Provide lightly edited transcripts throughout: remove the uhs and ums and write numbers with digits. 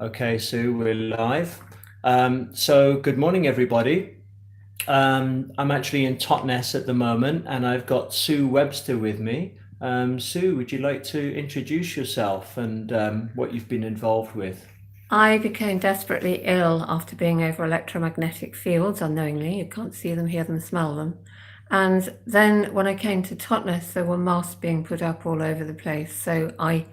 Okay, Sue, we're live. So good morning, everybody. I'm actually in Totnes at the moment, and I've got Sue Webster with me. Sue, would you like to introduce yourself and what you've been involved with? I became desperately ill after being over electromagnetic fields unknowingly. You can't see them, hear them, smell them. And then when I came to Totnes, there were masks being put up all over the place. So I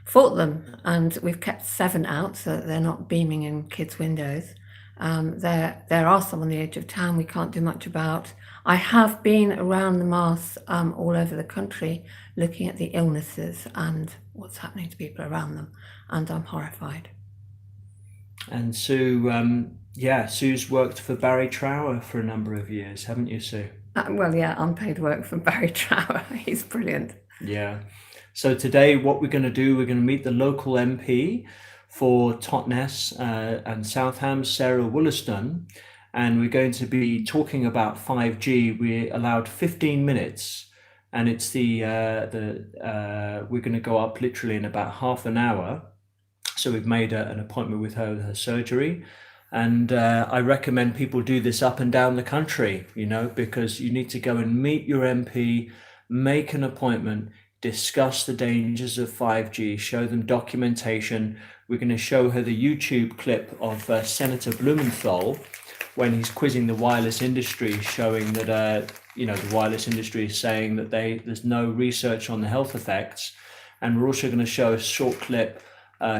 fought them, and we've kept 7 out so that they're not beaming in kids' windows. There are some on the edge of town we can't do much about. I have been around the masks all over the country looking at the illnesses and what's happening to people around them, and I'm horrified. And Sue, yeah, Sue's worked for Barry Trower for a number of years, haven't you, Sue? Well, yeah, unpaid work from Barry Trower. He's brilliant. Yeah. So today, what we're going to do, we're going to meet the local MP for Totnes and Southam, Sarah Wollaston, and we're going to be talking about 5G. We allowed 15 minutes, and it's we're going to go up literally in about half an hour. So we've made an appointment with her surgery. And I recommend people do this up and down the country, because you need to go and meet your MP, make an appointment, discuss the dangers of 5G, show them documentation. We're going to show her the YouTube clip of Senator Blumenthal when he's quizzing the wireless industry, showing that the wireless industry is saying that there's no research on the health effects. And we're also going to show a short clip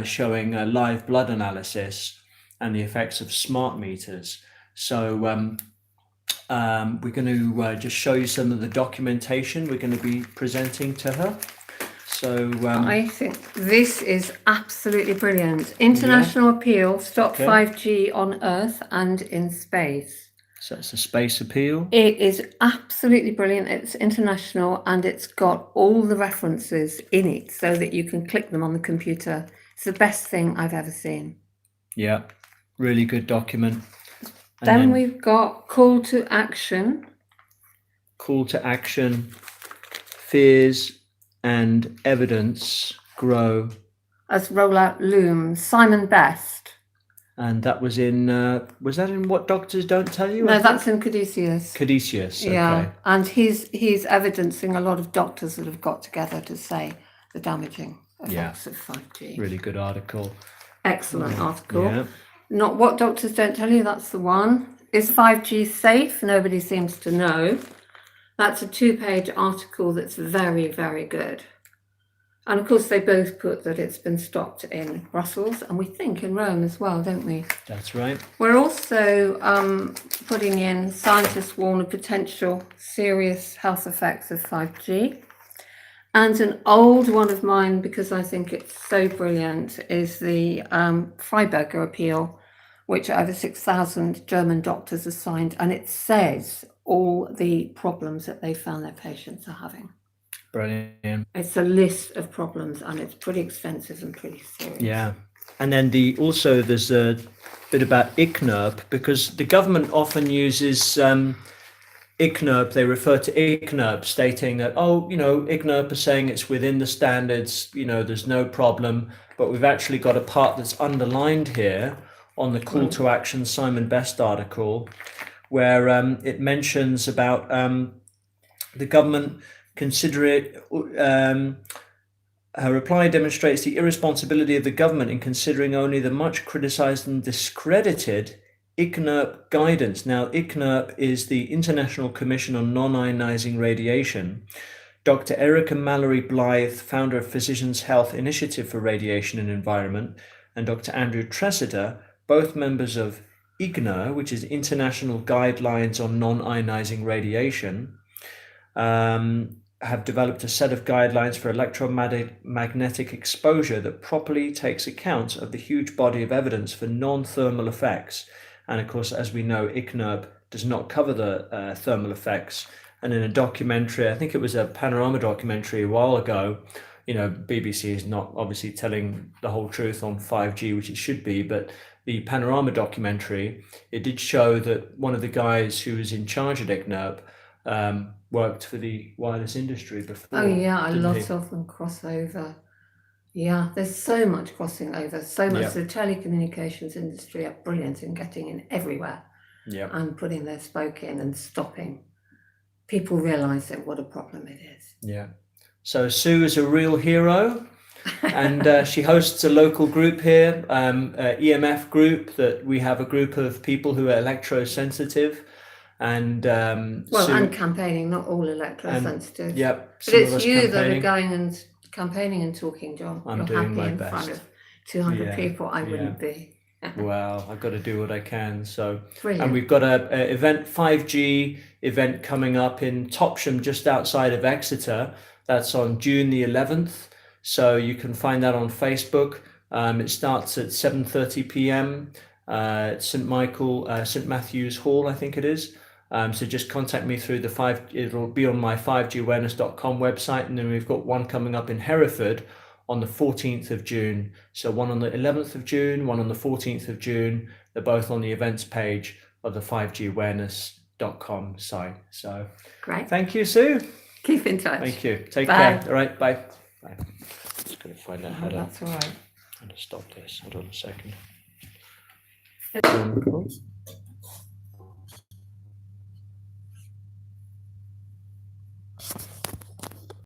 showing live blood analysis and the effects of smart meters. So we're going to just show you some of the documentation we're going to be presenting to her. So I think this is absolutely brilliant. yeah, International appeal, stop okay. 5G on Earth and in space. So it's a space appeal. It is absolutely brilliant. It's international and it's got all the references in it so that you can click them on the computer. It's the best thing I've ever seen. Yeah, really good document. And Then we've got call to action. call to action, fears and evidence grow. As rollout looms, Simon Best. And that was in What Doctors Don't Tell You? No, that's in Caduceus. Caduceus, okay. Yeah, and he's evidencing a lot of doctors that have got together to say the damaging effects of 5G. Really good article. Excellent article. Yeah. Not What Doctors Don't Tell You, that's the one. Is 5G safe? Nobody seems to know. That's a 2-page article that's very, very good. And of course, they both put that it's been stopped in Brussels, and we think in Rome as well, don't we? That's right. We're also putting in scientists warn of potential serious health effects of 5G. And an old one of mine, because I think it's so brilliant, is the Freiberger appeal, which over 6,000 German doctors have signed, and it says all the problems that they found their patients are having. Brilliant. It's a list of problems, and it's pretty extensive and pretty serious. Yeah. And then there's a bit about ICNIRP, because the government often uses ICNIRP, they refer to ICNIRP stating that, ICNIRP is saying it's within the standards, there's no problem, but we've actually got a part that's underlined here on the call to action Simon Best article, where it mentions about the government consider it. Her reply demonstrates the irresponsibility of the government in considering only the much criticised and discredited ICNIRP guidance. Now, ICNIRP is the International Commission on Non-Ionizing Radiation. Dr. Erica Mallory Blythe, founder of Physicians' Health Initiative for Radiation and Environment, and Dr. Andrew Tresidder, both members of IGNIR, which is International Guidelines on Non-Ionizing Radiation, have developed a set of guidelines for electromagnetic exposure that properly takes account of the huge body of evidence for non-thermal effects. And of course, as we know, ICNIRP does not cover the thermal effects. And in a documentary, I think it was a Panorama documentary a while ago, BBC is not obviously telling the whole truth on 5G, which it should be, but the Panorama documentary, it did show that one of the guys who was in charge at ICNIRP worked for the wireless industry before. Oh yeah, a lot he? of them cross over. Yeah, there's so much crossing over, so much. Yeah. The telecommunications industry are brilliant in getting in everywhere Yeah. and putting their spoke in and stopping people realising what a problem it is. Yeah. So Sue is a real hero, and she hosts a local group here, EMF group, that we have a group of people who are electrosensitive, and Well, Sue, and campaigning, not all electrosensitive. yep, But some of it's us you that are campaigning. going and campaigning and talking, John. I'm You're doing happy my in front best. of 200 Yeah, people. I yeah. wouldn't be. Well, I've got to do what I can. So, Brilliant. and we've got a event 5G event coming up in Topsham, just outside of Exeter. That's on June the 11th. So you can find that on Facebook. It starts at 7:30 p.m. At St Matthew's Hall, I think it is. So just contact me through it'll be on my 5gawareness.com website, and then we've got one coming up in Hereford on the 14th of June. So one on the 11th of June, one on the 14th of June. They're both on the events page of the 5gawareness.com site. So Great. Thank you, Sue. Keep in touch. Thank you. Take Bye. care. All right, bye. Bye. Just going to find out how That's all right. to stop this. Hold on a second.